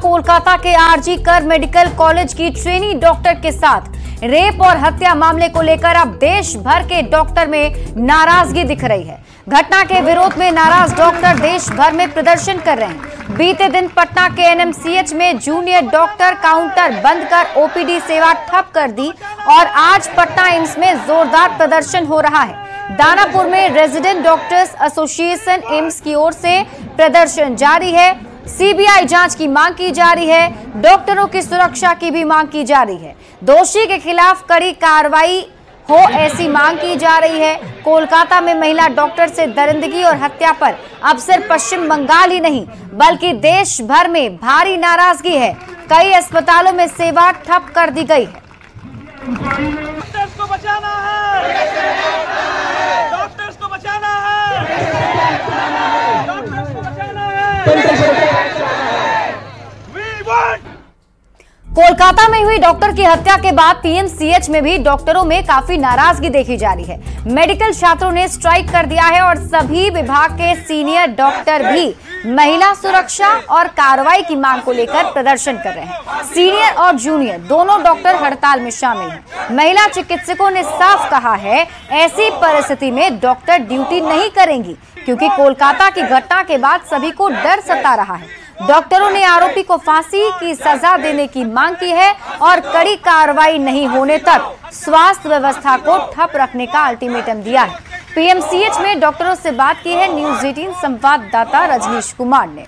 कोलकाता के आरजी कर medical college की ट्रेनी डॉक्टर के साथ रेप और हत्या मामले को लेकर अब देश भर के डॉक्टर में नाराजगी दिख रही है। घटना के विरोध में नाराज डॉक्टर देश भर में प्रदर्शन कर रहे हैं। बीते दिन पटना के एनएमसीएच में जूनियर डॉक्टर काउंटर बंद कर ओपीडी सेवा ठप कर दी और आज पटना एम्स में जोरदार प्रदर्शन हो रहा है। दानापुर में रेजिडेंट डॉक्टर्स एसोसिएशन एम्स की ओर से प्रदर्शन जारी है। सीबीआई जांच की मांग की जा रही है। डॉक्टरों की सुरक्षा की भी मांग की जा रही है। दोषी के खिलाफ कड़ी कार्रवाई हो ऐसी मांग की जा रही है। कोलकाता में महिला डॉक्टर से दरिंदगी और हत्या पर अब सिर्फ पश्चिम बंगाल ही नहीं बल्कि देश भर में भारी नाराजगी है। कई अस्पतालों में सेवा ठप कर दी गई है। डॉक्टर्स को बचाना है, डॉक्टर्स को बचाना है, डॉक्टर्स को बचाना है। कोलकाता में हुई डॉक्टर की हत्या के बाद पीएमसीएच में भी डॉक्टरों में काफी नाराजगी देखी जा रही है। मेडिकल छात्रों ने स्ट्राइक कर दिया है और सभी विभाग के सीनियर डॉक्टर भी महिला सुरक्षा और कार्रवाई की मांग को लेकर प्रदर्शन कर रहे हैं। सीनियर और जूनियर दोनों डॉक्टर हड़ताल में शामिल हैं। महिला चिकित्सकों ने साफ कहा है ऐसी परिस्थिति में डॉक्टर ड्यूटी नहीं करेंगी क्योंकि कोलकाता की घटना के बाद सभी को डर सता रहा है। डॉक्टरों ने आरोपी को फांसी की सजा देने की मांग की है और कड़ी कार्रवाई नहीं होने तक स्वास्थ्य व्यवस्था को ठप रखने का अल्टीमेटम दिया है। पीएमसीएच में डॉक्टरों से बात की है न्यूज 18 संवाददाता रजनीश कुमार ने।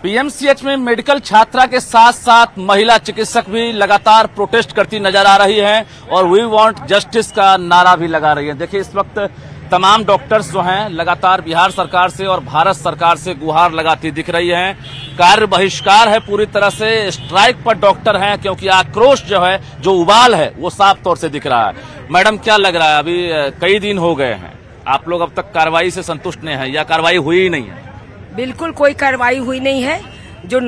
पीएमसीएच में मेडिकल छात्रा के साथ साथ महिला चिकित्सक भी लगातार प्रोटेस्ट करती नजर आ रही हैं और वी वांट जस्टिस का नारा भी लगा रही है। देखिए इस वक्त तमाम डॉक्टर्स जो हैं लगातार बिहार सरकार से और भारत सरकार से गुहार लगाती दिख रही हैं। कार्य बहिष्कार है, पूरी तरह से स्ट्राइक पर डॉक्टर हैं क्योंकि आक्रोश जो है, जो उबाल है वो साफ तौर से दिख रहा है। मैडम क्या लग रहा है, अभी कई दिन हो गए हैं, आप लोग अब तक कार्रवाई से संतुष्ट नहीं है या कार्रवाई हुई ही नहीं है? बिल्कुल कोई कार्रवाई हुई नहीं है। जो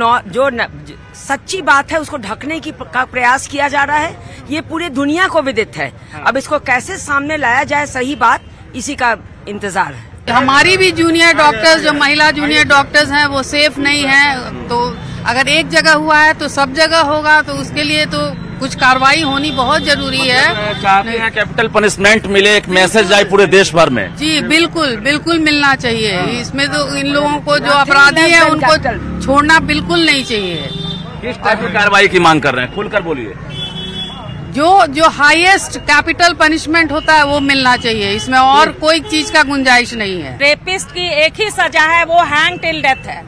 सच्ची बात है उसको ढकने का प्रयास किया जा रहा है, ये पूरी दुनिया को विदित है। अब इसको कैसे सामने लाया जाए सही बात, इसी का इंतजार है। हमारी भी जूनियर डॉक्टर्स, जो महिला जूनियर डॉक्टर्स हैं वो सेफ नहीं हैं। तो अगर एक जगह हुआ है तो सब जगह होगा, तो उसके लिए तो कुछ कार्रवाई होनी बहुत जरूरी है। चाहते हैं कैपिटल पनिशमेंट मिले, एक मैसेज जाए पूरे देश भर में। जी बिल्कुल बिल्कुल मिलना चाहिए। इसमें तो इन लोगों को जो अपराधी है उनको छोड़ना बिल्कुल नहीं चाहिए। किस टाइप की कार्रवाई की मांग कर रहे हैं, खुलकर बोलिए। जो हाईएस्ट कैपिटल पनिशमेंट होता है वो मिलना चाहिए, इसमें और कोई चीज का गुंजाइश नहीं है। रेपिस्ट की एक ही सजा है, वो हैंग टिल डेथ है।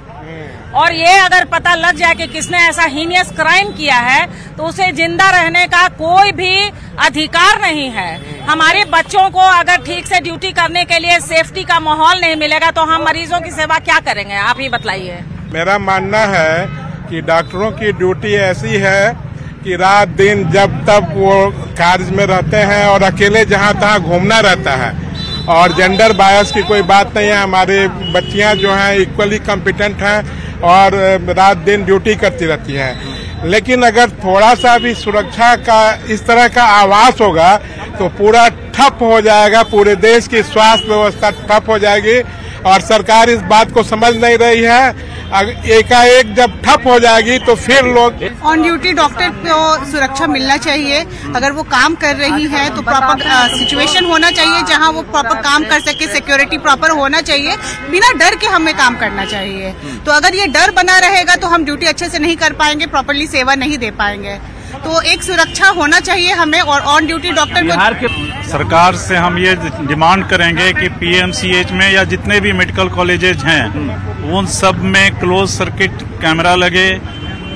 और ये अगर पता लग जाए कि किसने ऐसा हीनियस क्राइम किया है तो उसे जिंदा रहने का कोई भी अधिकार नहीं है। हमारे बच्चों को अगर ठीक से ड्यूटी करने के लिए सेफ्टी का माहौल नहीं मिलेगा तो हम मरीजों की सेवा क्या करेंगे, आप ही बताइए। मेरा मानना है कि डॉक्टरों की ड्यूटी ऐसी है कि रात दिन जब तक वो कार्य में रहते हैं और अकेले जहाँ तहाँ घूमना रहता है और जेंडर बायस की कोई बात नहीं है। हमारे बच्चियां जो हैं इक्वली कॉम्पिटेंट हैं और रात दिन ड्यूटी करती रहती हैं। लेकिन अगर थोड़ा सा भी सुरक्षा का इस तरह का आवाज होगा तो पूरा ठप हो जाएगा, पूरे देश की स्वास्थ्य व्यवस्था ठप हो जाएगी और सरकार इस बात को समझ नहीं रही है। एकाएक जब ठप हो जाएगी तो फिर लोग ऑन ड्यूटी डॉक्टर को सुरक्षा मिलना चाहिए। अगर वो काम कर रही है तो प्रॉपर सिचुएशन होना चाहिए जहां वो प्रॉपर काम कर सके, सिक्योरिटी प्रॉपर होना चाहिए, बिना डर के हमें काम करना चाहिए। तो अगर ये डर बना रहेगा तो हम ड्यूटी अच्छे से नहीं कर पाएंगे, प्रॉपरली सेवा नहीं दे पाएंगे। तो एक सुरक्षा होना चाहिए हमें और ऑन ड्यूटी डॉक्टर को। सरकार से हम ये डिमांड करेंगे कि पीएमसीएच में या जितने भी मेडिकल कॉलेजेज हैं उन सब में क्लोज सर्किट कैमरा लगे,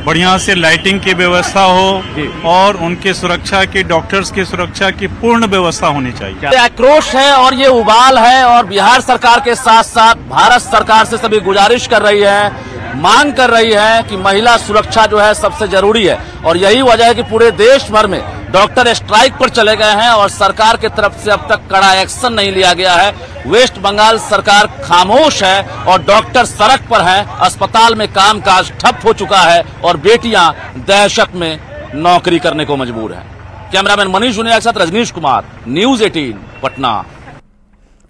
बढ़िया से लाइटिंग की व्यवस्था हो और उनके सुरक्षा की, डॉक्टर्स की सुरक्षा की पूर्ण व्यवस्था होनी चाहिए। आक्रोश है और ये उबाल है और बिहार सरकार के साथ साथ भारत सरकार से सभी गुजारिश कर रही है, मांग कर रही है कि महिला सुरक्षा जो है सबसे जरूरी है और यही वजह है कि पूरे देश भर में डॉक्टर स्ट्राइक पर चले गए हैं और सरकार की तरफ से अब तक कड़ा एक्शन नहीं लिया गया है। वेस्ट बंगाल सरकार खामोश है और डॉक्टर सड़क पर हैं, अस्पताल में कामकाज ठप हो चुका है और बेटियां दहशत में नौकरी करने को मजबूर हैं। कैमरामैन मनीष जुनिया के साथ रजनीश कुमार, न्यूज 18 पटना।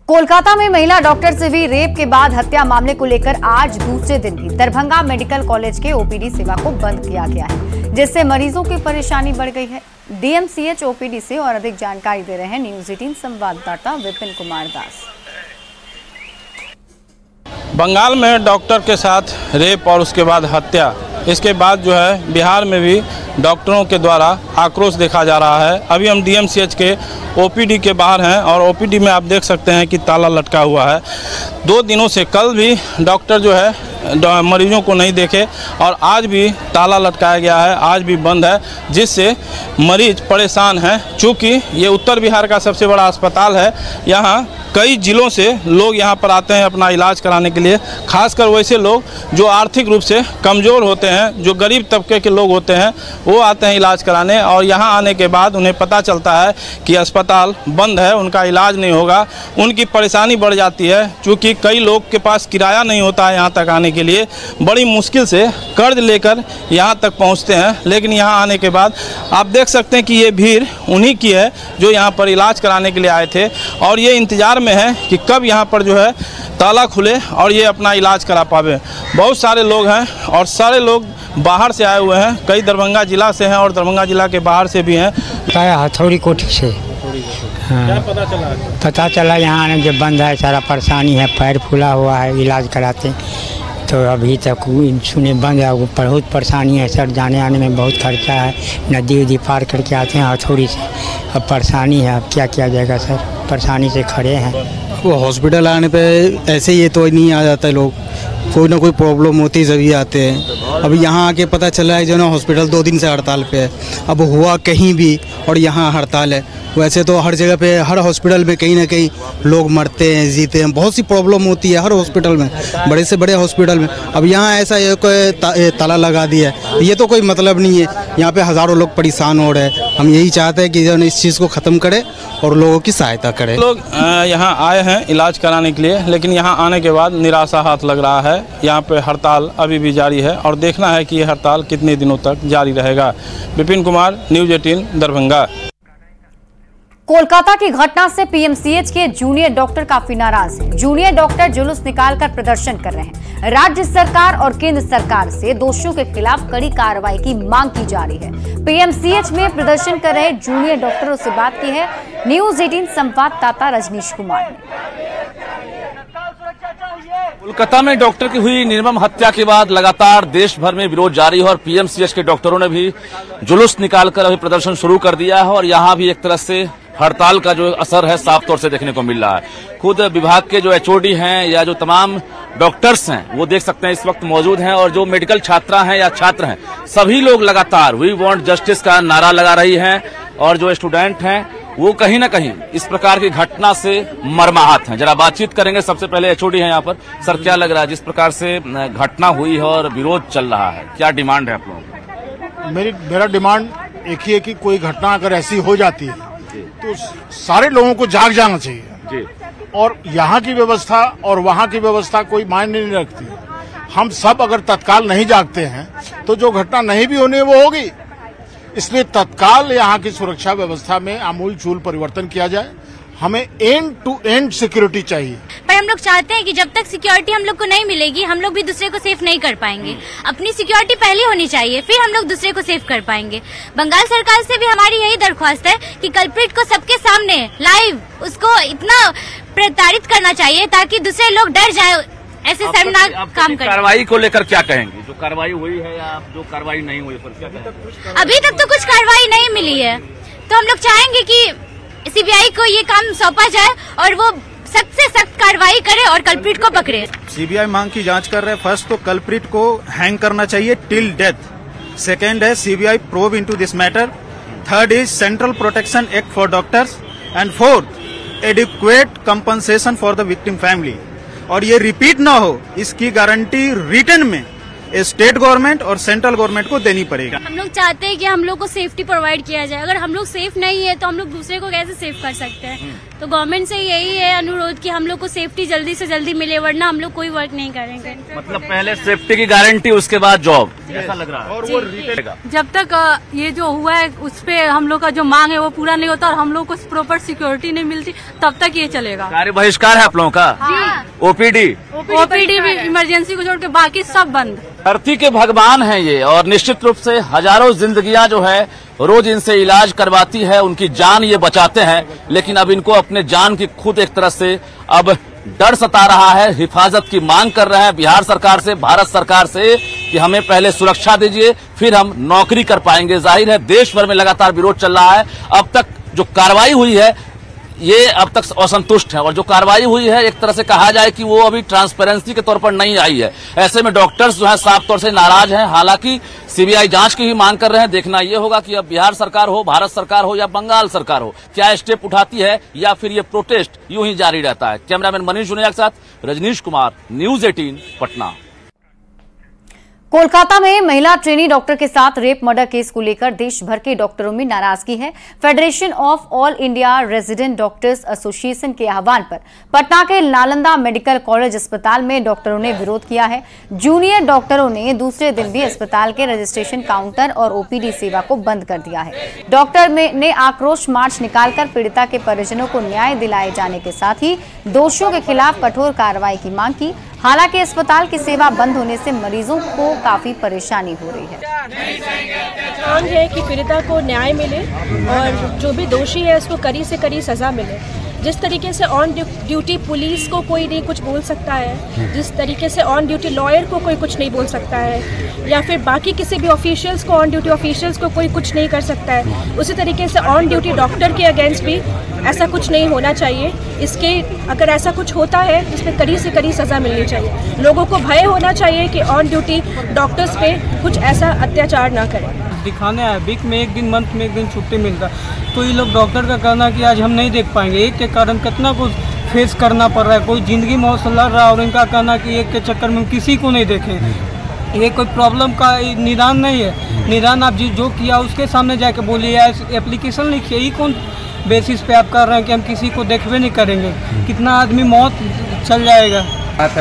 कोलकाता में महिला डॉक्टर से हुई रेप के बाद हत्या मामले को लेकर आज दूसरे दिन भी दरभंगा मेडिकल कॉलेज के ओपीडी सेवा को बंद किया गया है, जिससे मरीजों की परेशानी बढ़ गई है। डीएमसीएच ओपीडी से और अधिक जानकारी दे रहे हैं न्यूज 18 संवाददाता विपिन कुमार दास। बंगाल में डॉक्टर के साथ रेप और उसके बाद हत्या, इसके बाद जो है बिहार में भी डॉक्टरों के द्वारा आक्रोश देखा जा रहा है। अभी हम डीएमसीएच के ओपीडी के बाहर हैं और ओपीडी में आप देख सकते हैं कि ताला लटका हुआ है। 2 दिनों से कल भी डॉक्टर जो है मरीजों को नहीं देखे और आज भी ताला लटकाया गया है, आज भी बंद है, जिससे मरीज परेशान हैं। चूँकि ये उत्तर बिहार का सबसे बड़ा अस्पताल है, यहाँ कई जिलों से लोग यहाँ पर आते हैं अपना इलाज कराने के लिए, खासकर वैसे लोग जो आर्थिक रूप से कमज़ोर होते हैं, जो गरीब तबके के लोग होते हैं, वो आते हैं इलाज कराने। और यहाँ आने के बाद उन्हें पता चलता है कि अस्पताल बंद है, उनका इलाज नहीं होगा, उनकी परेशानी बढ़ जाती है। चूँकि कई लोग के पास किराया नहीं होता है यहाँ तक आने के लिए, बड़ी मुश्किल से कर्ज लेकर यहाँ तक पहुँचते हैं। लेकिन यहाँ आने के बाद आप देख सकते हैं कि ये भीड़ उन्हीं की है जो यहाँ पर इलाज कराने के लिए आए थे और ये इंतज़ार में है कि कब यहाँ पर जो है ताला खुले और ये अपना इलाज करा पावे। बहुत सारे लोग हैं और सारे लोग बाहर से आए हुए हैं, कई दरभंगा जिला से हैं और दरभंगा जिला के बाहर से भी हैं। हथौड़ी कोठी से। हाँ। क्या पता चला यहाँ आने जब बंद है, सारा परेशानी है, पैर फूला हुआ है, इलाज कराते तो अभी तक सुने बंद है। बहुत परेशानी है सर, जाने आने में बहुत खर्चा है, नदी उदी पार करके आते हैं हथौड़ी से। अब परेशानी है, अब क्या किया जाएगा सर, परेशानी से खड़े हैं। वो हॉस्पिटल आने पे ऐसे ही तो नहीं आ जाता है, लोग कोई ना कोई प्रॉब्लम होती जभी आते हैं। अब यहाँ आके पता चला है जो ना हॉस्पिटल 2 दिन से हड़ताल पे है। अब हुआ कहीं भी और यहाँ हड़ताल है। वैसे तो हर जगह पे, हर हॉस्पिटल में कहीं ना कहीं लोग मरते हैं, जीते हैं, बहुत सी प्रॉब्लम होती है हर हॉस्पिटल में, बड़े से बड़े हॉस्पिटल में। अब यहाँ ऐसा कोई ताला लगा दिया है, ये तो कोई मतलब नहीं है। यहाँ पे हज़ारों लोग परेशान हो रहे हैं। हम यही चाहते हैं कि जो इस चीज़ को ख़त्म करे और लोगों की सहायता करे। लोग यहाँ आए हैं इलाज कराने के लिए, लेकिन यहाँ आने के बाद निराशा हाथ लग रहा है। यहाँ पे हड़ताल अभी भी जारी है और देखना है कि ये हड़ताल कितने दिनों तक जारी रहेगा। विपिन कुमार, न्यूज 18 दरभंगा। कोलकाता की घटना से पीएमसीएच के जूनियर डॉक्टर काफी नाराज हैं। जूनियर डॉक्टर जुलूस निकालकर प्रदर्शन कर रहे हैं। राज्य सरकार और केंद्र सरकार से दोषियों के खिलाफ कड़ी कार्रवाई की मांग की जा रही है। पीएमसीएच में प्रदर्शन कर रहे जूनियर डॉक्टरों से बात की है न्यूज 18 संवाददाता रजनीश कुमार ने। कोलकाता में डॉक्टर की हुई निर्मम हत्या के बाद लगातार देश भर में विरोध जारी है और पीएमसीएच के डॉक्टरों ने भी जुलूस निकालकर अभी प्रदर्शन शुरू कर दिया है और यहाँ भी एक तरह से हड़ताल का जो असर है साफ तौर से देखने को मिल रहा है। खुद विभाग के जो एचओडी हैं या जो तमाम डॉक्टर्स हैं वो देख सकते हैं इस वक्त मौजूद हैं और जो मेडिकल छात्रा हैं या छात्र हैं सभी लोग लगातार वी वांट जस्टिस का नारा लगा रही हैं और जो स्टूडेंट हैं वो कहीं ना कहीं इस प्रकार की घटना से मर्माहत हैं। जरा बातचीत करेंगे। सबसे पहले एचओडी हैं यहाँ पर। सर, क्या लग रहा है जिस प्रकार से घटना हुई है और विरोध चल रहा है, क्या डिमांड है आप लोगों की? मेरा डिमांड एक ही है कि कोई घटना अगर ऐसी हो जाती है तो सारे लोगों को जाग जाना चाहिए और यहाँ की व्यवस्था और वहाँ की व्यवस्था कोई मायने नहीं रखती। हम सब अगर तत्काल नहीं जागते हैं तो जो घटना नहीं भी होनी है वो होगी। इसलिए तत्काल यहाँ की सुरक्षा व्यवस्था में आमूलचूल परिवर्तन किया जाए। हमें एंड टू एंड सिक्योरिटी चाहिए। पर हम लोग चाहते हैं कि जब तक सिक्योरिटी हम लोग को नहीं मिलेगी हम लोग भी दूसरे को सेफ नहीं कर पाएंगे। अपनी सिक्योरिटी पहले होनी चाहिए, फिर हम लोग दूसरे को सेफ कर पाएंगे। बंगाल सरकार से भी हमारी यही दरख्वास्त है कि कल्प्रिट को सबके सामने लाइव उसको इतना प्रताड़ित करना चाहिए ताकि दूसरे लोग डर जाए ऐसे शर्मनाक काम करें। कार्रवाई को लेकर क्या कहेंगे? जो कार्रवाई हुई है या जो कार्रवाई नहीं हुई पर क्या कहेंगे? अभी तक तो कुछ कार्रवाई नहीं मिली है, तो हम लोग चाहेंगे कि सीबीआई को ये काम सौंपा जाए और वो सख्त से सख्त कार्रवाई करे और कल्प्रिट को पकड़े। सीबीआई मांग की जांच कर रहे हैं। फर्स्ट तो कल्प्रिट को हैंग करना चाहिए टिल डेथ। सेकेंड है CBI probe into this matter. Third is central protection act for doctors and fourth adequate compensation for the victim family. और ये रिपीट ना हो इसकी गारंटी रिटन में स्टेट गवर्नमेंट और सेंट्रल गवर्नमेंट को देनी पड़ेगी। हम लोग चाहते हैं कि हम लोग को सेफ्टी प्रोवाइड किया जाए। अगर हम लोग सेफ नहीं है तो हम लोग दूसरे को कैसे सेफ कर सकते हैं? तो गवर्नमेंट से यही है अनुरोध कि हम लोग को सेफ्टी जल्दी से जल्दी मिले, वरना हम लोग कोई वर्क नहीं करेंगे। मतलब पहले सेफ्टी की गारंटी, उसके बाद जॉब, ऐसा लग रहा है। और वो जब तक ये जो हुआ है उस पे हम लोग का जो मांग है वो पूरा नहीं होता और हम लोग को प्रॉपर सिक्योरिटी नहीं मिलती, तब तक ये चलेगा। कार्य बहिष्कार है आप लोगों का? ओपीडी भी इमरजेंसी को छोड़ के बाकी सब बंद। धरती के भगवान हैं ये, और निश्चित रूप से हजारों जिंदगियां जो है रोज इनसे इलाज करवाती है, उनकी जान ये बचाते हैं। लेकिन अब इनको अपने जान की खुद एक तरह से अब डर सता रहा है, हिफाजत की मांग कर रहे हैं बिहार सरकार से, भारत सरकार से कि हमें पहले सुरक्षा दीजिए, फिर हम नौकरी कर पाएंगे। जाहिर है देश भर में लगातार विरोध चल रहा है। अब तक जो कार्रवाई हुई है ये अब तक असंतुष्ट है, और जो कार्रवाई हुई है एक तरह से कहा जाए कि वो अभी ट्रांसपेरेंसी के तौर पर नहीं आई है। ऐसे में डॉक्टर्स जो है साफ तौर से नाराज हैं। हालांकि सीबीआई जांच की ही मांग कर रहे हैं। देखना ये होगा कि अब बिहार सरकार हो, भारत सरकार हो या बंगाल सरकार हो, क्या स्टेप उठाती है या फिर ये प्रोटेस्ट यूं ही जारी रहता है। कैमरामैन मनीष जुनेजा के साथ रजनीश कुमार, न्यूज 18 पटना। कोलकाता में महिला ट्रेनी डॉक्टर के साथ रेप मर्डर केस को लेकर देश भर के डॉक्टरों में नाराजगी है। Federation of all India resident doctors association के आह्वान पर पटना के नालंदा मेडिकल कॉलेज अस्पताल में डॉक्टरों ने विरोध किया है। जूनियर डॉक्टरों ने दूसरे दिन भी अस्पताल के रजिस्ट्रेशन काउंटर और ओपीडी सेवा को बंद कर दिया है। डॉक्टर ने आक्रोश मार्च निकालकर पीड़िता के परिजनों को न्याय दिलाए जाने के साथ ही दोषियों के खिलाफ कठोर कार्रवाई की मांग की। हालांकि अस्पताल की सेवा बंद होने से मरीजों को काफी परेशानी हो रही है। मांग है कि पीड़िता को न्याय मिले और जो भी दोषी है उसको कड़ी से कड़ी सजा मिले। जिस तरीके से ऑन ड्यूटी पुलिस को कोई नहीं कुछ बोल सकता है, जिस तरीके से ऑन ड्यूटी लॉयर को कोई कुछ नहीं बोल सकता है, या फिर बाकी किसी भी ऑफिशियल्स को, ऑन ड्यूटी ऑफिशियल्स को कोई कुछ नहीं कर सकता है, उसी तरीके से ऑन ड्यूटी डॉक्टर के अगेंस्ट भी ऐसा कुछ नहीं होना चाहिए। इसके अगर ऐसा कुछ होता है तो इसमें कड़ी से कड़ी सज़ा मिलनी चाहिए। लोगों को भय होना चाहिए कि ऑन ड्यूटी डॉक्टर्स पे कुछ ऐसा अत्याचार ना करें। दिखाने आए वीक में एक दिन, मंथ में एक दिन छुट्टी मिलता, तो ये लोग डॉक्टर का कहना कि आज हम नहीं देख पाएंगे। एक के कारण कितना कुछ फेस करना पड़ रहा है, कोई जिंदगी मौत से लड़ रहा है और इनका कहना कि एक के चक्कर में किसी को नहीं देखें। ये कोई प्रॉब्लम का निदान नहीं है। निदान आप जो किया उसके सामने जाके बोलिए, एप्लीकेशन लिखिए। ये कौन बेसिस पे आप कर रहे हैं कि हम किसी को देखबे नहीं करेंगे? कितना आदमी मौत चल जाएगा।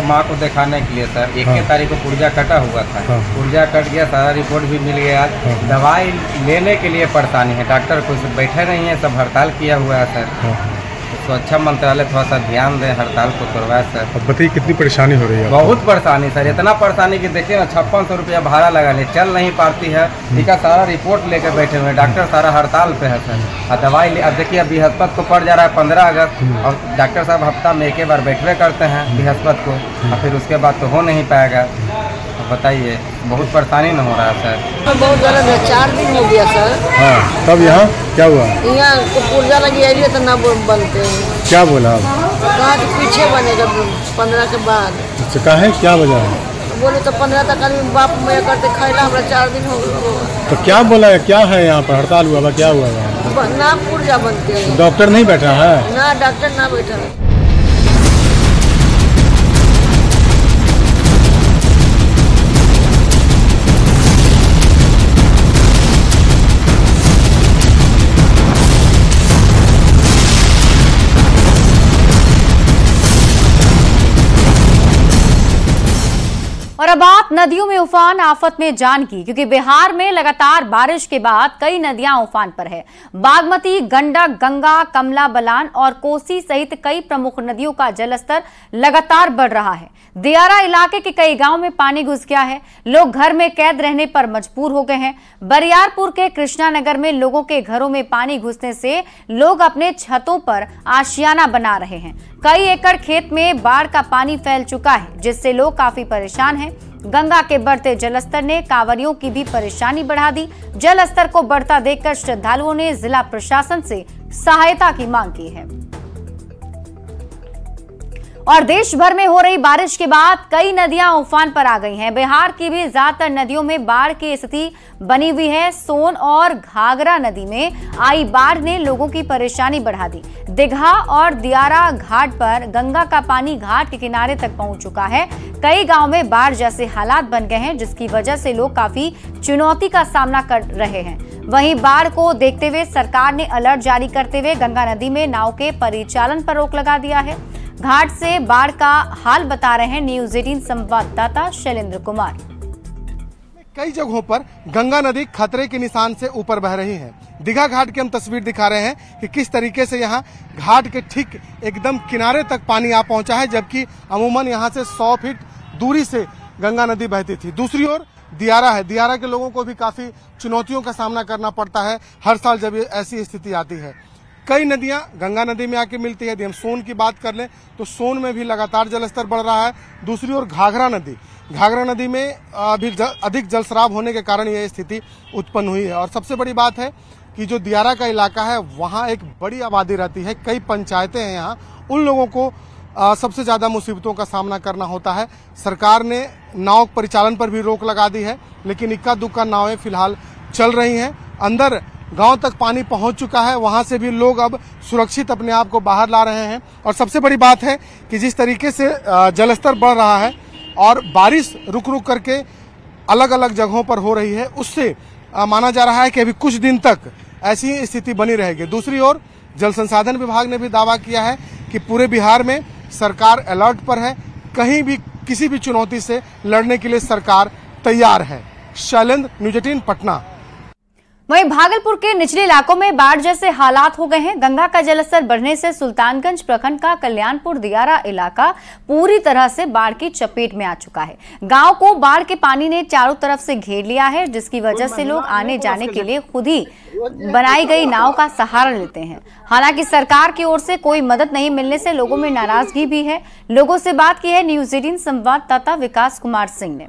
माँ को दिखाने के लिए सर 1 तारीख को पुर्जा कटा हुआ था, पुर्जा कट गया, सारा रिपोर्ट भी मिल गया। दवाई लेने के लिए परेशानी है, डॉक्टर कुछ बैठे नहीं है, सब हड़ताल किया हुआ है सर। तो अच्छा मंत्रालय थोड़ा सा ध्यान दे, हड़ताल को तोड़वाए सर। अब बताइए कितनी परेशानी हो रही है? बहुत परेशानी सर, इतना परेशानी कि देखिए ना 5600 रुपया भाड़ा लगा ले, चल नहीं पाती है। इसका सारा रिपोर्ट लेकर बैठे हुए डॉक्टर, सारा हड़ताल पे है सर। और दवाई अब देखिए बृहस्पति को पड़ जा रहा है 15 अगस्त, और डॉक्टर साहब हफ्ता में एक बार बैठवे करते हैं बृहस्पति को, और फिर उसके बाद तो हो नहीं पाएगा। बताइए बहुत परेशानी न हो रहा है सर। बहुत गलत है, 4 दिन हो गया सर। हाँ, तब यहाँ क्या हुआ? यहाँ को पुर्जा लगी है तो ना बनते हैं। क्या बोला आप? कहा कि पीछे बनेगा 15 के बाद। अच्छा, कहा है क्या वजह है? बोले तो 15 तक आदमी बाप मैं करते खाइला, हमारा 4 दिन हो गया। तो क्या बोला है, क्या है यहाँ पर हड़ताल हुआ? क्या हुआ है? ना पुर्जा बनते हैं। डॉक्टर नहीं बैठा है? ना डॉक्टर ना बैठा है। और अब बात नदियों में उफान आफत में जान की, क्योंकि बिहार में लगातार बारिश के बाद कई नदियां उफान पर है। बागमती, गंडक, गंगा, कमला बलान और कोसी सहित कई प्रमुख नदियों का जलस्तर लगातार बढ़ रहा है। दियारा इलाके के कई गांव में पानी घुस गया है, लोग घर में कैद रहने पर मजबूर हो गए हैं। बरियारपुर के कृष्णानगर में लोगों के घरों में पानी घुसने से लोग अपने छतों पर आशियाना बना रहे हैं। कई एकड़ खेत में बाढ़ का पानी फैल चुका है, जिससे लोग काफी परेशान हैं। गंगा के बढ़ते जलस्तर ने कांवरियों की भी परेशानी बढ़ा दी। जलस्तर को बढ़ता देखकर श्रद्धालुओं ने जिला प्रशासन से सहायता की मांग की है। और देश भर में हो रही बारिश के बाद कई नदियां उफान पर आ गई हैं। बिहार की भी ज्यादातर नदियों में बाढ़ की स्थिति बनी हुई है। सोन और घाघरा नदी में आई बाढ़ ने लोगों की परेशानी बढ़ा दी। दीघा और दियारा घाट पर गंगा का पानी घाट के किनारे तक पहुंच चुका है। कई गांव में बाढ़ जैसे हालात बन गए हैं, जिसकी वजह से लोग काफी चुनौती का सामना कर रहे हैं। वहीं बाढ़ को देखते हुए सरकार ने अलर्ट जारी करते हुए गंगा नदी में नाव के परिचालन पर रोक लगा दिया है। घाट से बाढ़ का हाल बता रहे हैं न्यूज़ 18 संवाददाता शैलेंद्र कुमार। कई जगहों पर गंगा नदी खतरे के निशान से ऊपर बह रही है। दीघा घाट की हम तस्वीर दिखा रहे हैं कि किस तरीके से यहाँ घाट के ठीक एकदम किनारे तक पानी आ पहुंचा है, जबकि अमूमन यहाँ से 100 फीट दूरी से गंगा नदी बहती थी। दूसरी ओर दियारा है। दियारा के लोगों को भी काफी चुनौतियों का सामना करना पड़ता है हर साल जब ऐसी स्थिति आती है। कई नदियां गंगा नदी में आके मिलती है। यदि हम सोन की बात कर लें तो सोन में भी लगातार जलस्तर बढ़ रहा है। दूसरी ओर घाघरा नदी में अभी अधिक जलस्राव होने के कारण यह स्थिति उत्पन्न हुई है। और सबसे बड़ी बात है कि जो दियारा का इलाका है वहाँ एक बड़ी आबादी रहती है, कई पंचायतें हैं यहाँ, उन लोगों को सबसे ज्यादा मुसीबतों का सामना करना होता है। सरकार ने नाव परिचालन पर भी रोक लगा दी है, लेकिन इक्का दुक्का नावें फिलहाल चल रही हैं। अंदर गांव तक पानी पहुंच चुका है, वहां से भी लोग अब सुरक्षित अपने आप को बाहर ला रहे हैं। और सबसे बड़ी बात है कि जिस तरीके से जलस्तर बढ़ रहा है और बारिश रुक रुक करके अलग अलग जगहों पर हो रही है, उससे माना जा रहा है कि अभी कुछ दिन तक ऐसी स्थिति बनी रहेगी। दूसरी ओर जल संसाधन विभाग ने भी दावा किया है कि पूरे बिहार में सरकार अलर्ट पर है, कहीं भी किसी भी चुनौती से लड़ने के लिए सरकार तैयार है। शैलेंद्र, न्यूज़ 18 पटना। वहीं भागलपुर के निचले इलाकों में बाढ़ जैसे हालात हो गए हैं। गंगा का जलस्तर बढ़ने से सुल्तानगंज प्रखंड का कल्याणपुर दियारा इलाका पूरी तरह से बाढ़ की चपेट में आ चुका है। गांव को बाढ़ के पानी ने चारों तरफ से घेर लिया है, जिसकी वजह से लोग आने जाने के लिए खुद ही बनाई गई नाव का सहारा लेते हैं। हालांकि सरकार की ओर से कोई मदद नहीं मिलने से लोगों में नाराजगी भी है। लोगों से बात की है न्यूज़ 18 संवाददाता विकास कुमार सिंह ने।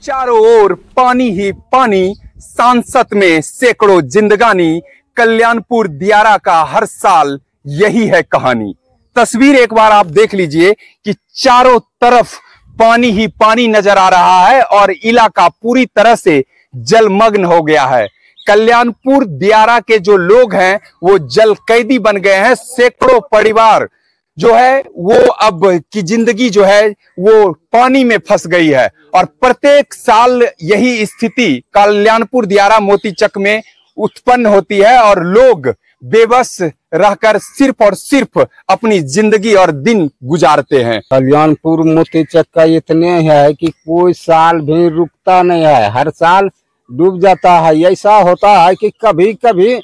चारों ओर पानी ही पानी, सांसद में सैकड़ों जिंदगानी, कल्याणपुर दियारा का हर साल यही है कहानी। तस्वीर एक बार आप देख लीजिए कि चारों तरफ पानी ही पानी नजर आ रहा है और इलाका पूरी तरह से जलमग्न हो गया है। कल्याणपुर दियारा के जो लोग हैं वो जल कैदी बन गए हैं। सैकड़ों परिवार जो है वो अब की जिंदगी जो है वो पानी में फंस गई है और प्रत्येक साल यही स्थिति कल्याणपुर दियारा मोतीचक में उत्पन्न होती है और लोग बेबस रहकर सिर्फ और सिर्फ अपनी जिंदगी और दिन गुजारते हैं। कल्याणपुर मोतीचक का इतने है कि कोई साल भी रुकता नहीं है, हर साल डूब जाता है। ऐसा होता है कि कभी कभी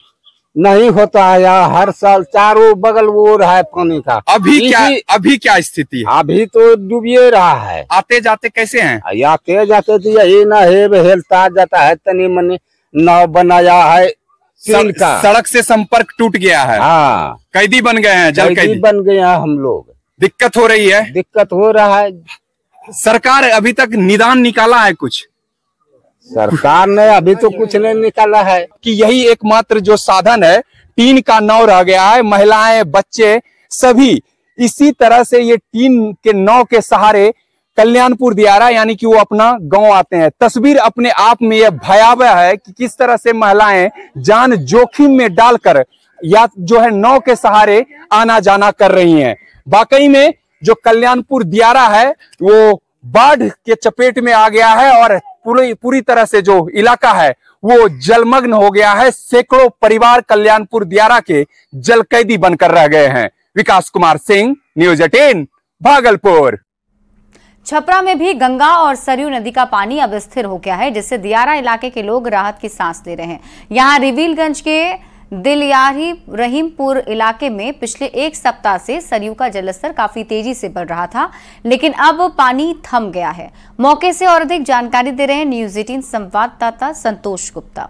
नहीं होता है, या हर साल चारों बगल वो रहा है पानी का। अभी क्या स्थिति है? अभी तो डूबिए रहा है। आते जाते कैसे हैं? आते जाते तो यही ना हेलता जाता है, तनी मनी नाव बनाया है का। सड़क से संपर्क टूट गया है। हाँ, कैदी बन गए हैं, जल कैदी बन गए हैं हम लोग। दिक्कत हो रही है? दिक्कत हो रहा है। सरकार अभी तक निदान निकाला है कुछ? सरकार ने अभी तो कुछ नहीं निकाला है कि यही एकमात्र जो साधन है, टीन का नाव रह गया है। महिलाएं, बच्चे सभी इसी तरह से ये टीन के नाव के सहारे कल्याणपुर दियारा यानी कि वो अपना गांव आते हैं। तस्वीर अपने आप में यह भयावह है कि किस तरह से महिलाएं जान जोखिम में डालकर या जो है नाव के सहारे आना जाना कर रही हैं। वाकई में जो कल्याणपुर दियारा है वो बाढ़ के चपेट में आ गया है और पूरी तरह से जो इलाका है वो जलमग्न हो गया है। सैकड़ों परिवार कल्याणपुर दियारा के जल कैदी बनकर रह गए हैं। विकास कुमार सिंह, न्यूज़ 18 भागलपुर। छपरा में भी गंगा और सरयू नदी का पानी अब स्थिर हो गया है, जिससे दियारा इलाके के लोग राहत की सांस ले रहे हैं। यहाँ रिवीलगंज के दिलयारी रहीमपुर इलाके में पिछले एक सप्ताह से सरयू का जलस्तर काफी तेजी से बढ़ रहा था, लेकिन अब पानी थम गया है। मौके से और अधिक जानकारी दे रहे हैं न्यूज़ 18 संवाददाता संतोष गुप्ता।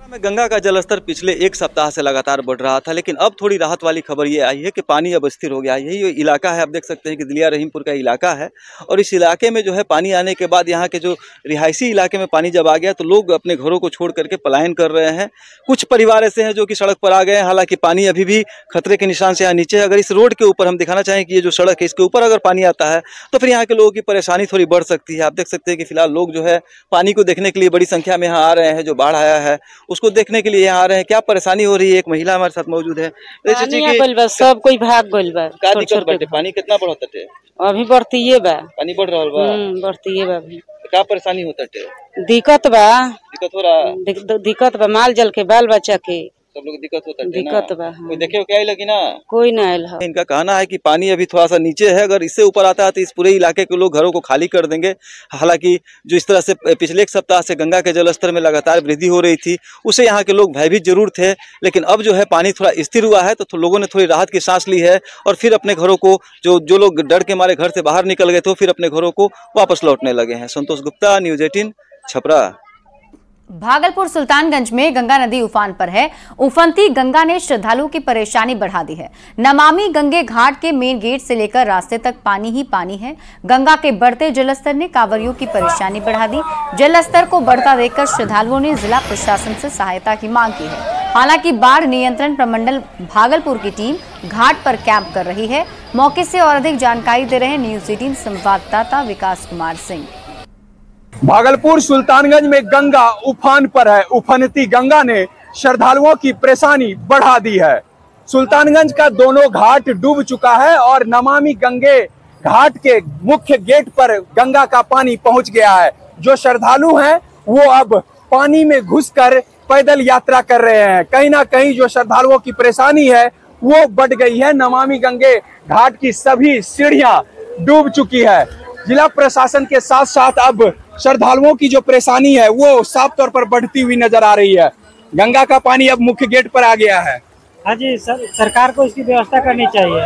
में गंगा का जलस्तर पिछले एक सप्ताह से लगातार बढ़ रहा था, लेकिन अब थोड़ी राहत वाली खबर ये आई है कि पानी अब स्थिर हो गया है। यही इलाका है, आप देख सकते हैं कि दिलिया रहीमपुर का इलाका है और इस इलाके में जो है पानी आने के बाद यहाँ के जो रिहायशी इलाके में पानी जब आ गया तो लोग अपने घरों को छोड़ करके पलायन कर रहे हैं। कुछ परिवार ऐसे हैं जो कि सड़क पर आ गए हैं, हालांकि पानी अभी भी खतरे के निशान से यहाँ नीचे है। अगर इस रोड के ऊपर हम दिखाना चाहें कि ये जो सड़क है इसके ऊपर अगर पानी आता है तो फिर यहाँ के लोगों की परेशानी थोड़ी बढ़ सकती है। आप देख सकते हैं कि फिलहाल लोग जो है पानी को देखने के लिए बड़ी संख्या में यहाँ आ रहे हैं। जो बाढ़ आया है उसको देखने के लिए यहाँ आ रहे हैं। क्या परेशानी हो रही है? एक महिला हमारे साथ मौजूद है। सब कोई भाग गइल बा। का दिक्कत बाटे? पानी कितना बढ़त है? अभी बढ़ती बा। पानी बढ़ रहा बा? बढ़ती बा अभी। क्या परेशानी होता है? दिक्कत बा। दिक्कत हो रहा? दिक्कत बा, माल जल के, बाल बच्चा के सब लोग दिक्कत होता है। दिक्कत बा। कोई देखे हो क्या लगी ना? कोई ना आयल है। इनका कहना है कि पानी अभी थोड़ा सा नीचे है, अगर इससे ऊपर आता है तो इस पूरे इलाके के लोग घरों को खाली कर देंगे। हालांकि जो इस तरह से पिछले एक सप्ताह से गंगा के जलस्तर में लगातार वृद्धि हो रही थी उससे यहाँ के लोग भयभीत जरूर थे, लेकिन अब जो है पानी थोड़ा स्थिर हुआ है तो लोगों ने थोड़ी राहत की सांस ली है और फिर अपने घरों को जो लोग डर के मारे घर से बाहर निकल गए थे फिर अपने घरों को वापस लौटने लगे हैं। संतोष गुप्ता, न्यूज़ 18, छपरा। भागलपुर सुल्तानगंज में गंगा नदी उफान पर है। उफनती गंगा ने श्रद्धालुओं की परेशानी बढ़ा दी है। नमामि गंगे घाट के मेन गेट से लेकर रास्ते तक पानी ही पानी है। गंगा के बढ़ते जलस्तर ने कांवरियों की परेशानी बढ़ा दी। जलस्तर को बढ़ता देखकर श्रद्धालुओं ने जिला प्रशासन से सहायता की मांग की है। हालांकि बाढ़ नियंत्रण प्रमंडल भागलपुर की टीम घाट पर कैंप कर रही है। मौके से और अधिक जानकारी दे रहे हैं न्यूज़ 18 संवाददाता विकास कुमार सिंह। भागलपुर सुल्तानगंज में गंगा उफान पर है। उफनती गंगा ने श्रद्धालुओं की परेशानी बढ़ा दी है। सुल्तानगंज का दोनों घाट डूब चुका है और नमामि गंगे घाट के मुख्य गेट पर गंगा का पानी पहुंच गया है। जो श्रद्धालु हैं वो अब पानी में घुसकर पैदल यात्रा कर रहे हैं। कहीं ना कहीं जो श्रद्धालुओं की परेशानी है वो बढ़ गई है। नमामि गंगे घाट की सभी सीढ़ियां डूब चुकी है। जिला प्रशासन के साथ साथ अब श्रद्धालुओं की जो परेशानी है वो साफ तौर पर बढ़ती हुई नजर आ रही है। गंगा का पानी अब मुख्य गेट पर आ गया है। हाँ जी, सरकार को इसकी व्यवस्था करनी चाहिए।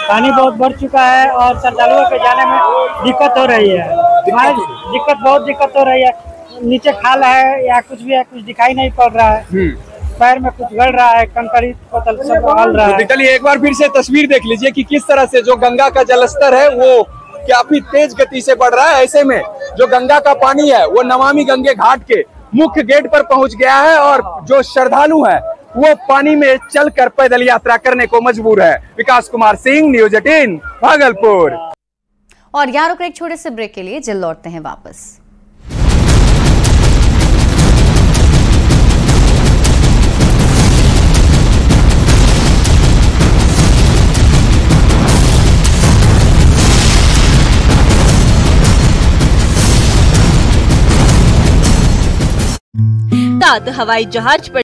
पानी बहुत बढ़ चुका है और श्रद्धालुओं के जाने में दिक्कत हो रही है। बहुत दिक्कत हो रही है। नीचे खाल है या कुछ भी है, कुछ दिखाई नहीं पड़ रहा है। पैर में कुछ गड़ रहा है, कंकरी पतल सब गल रहा है। चलिए एक बार फिर से तस्वीर देख लीजिए कि किस तरह से जो गंगा का जलस्तर है वो काफी तेज गति से बढ़ रहा है। ऐसे में जो गंगा का पानी है वो नमामि गंगे घाट के मुख्य गेट पर पहुंच गया है और जो श्रद्धालु हैं वो पानी में चलकर पैदल यात्रा करने को मजबूर है। विकास कुमार सिंह, न्यूज़ 18, भागलपुर। और यहाँ रुक एक छोटे से ब्रेक के लिए, जल्द लौटते हैं वापस। हवाई जहाज पर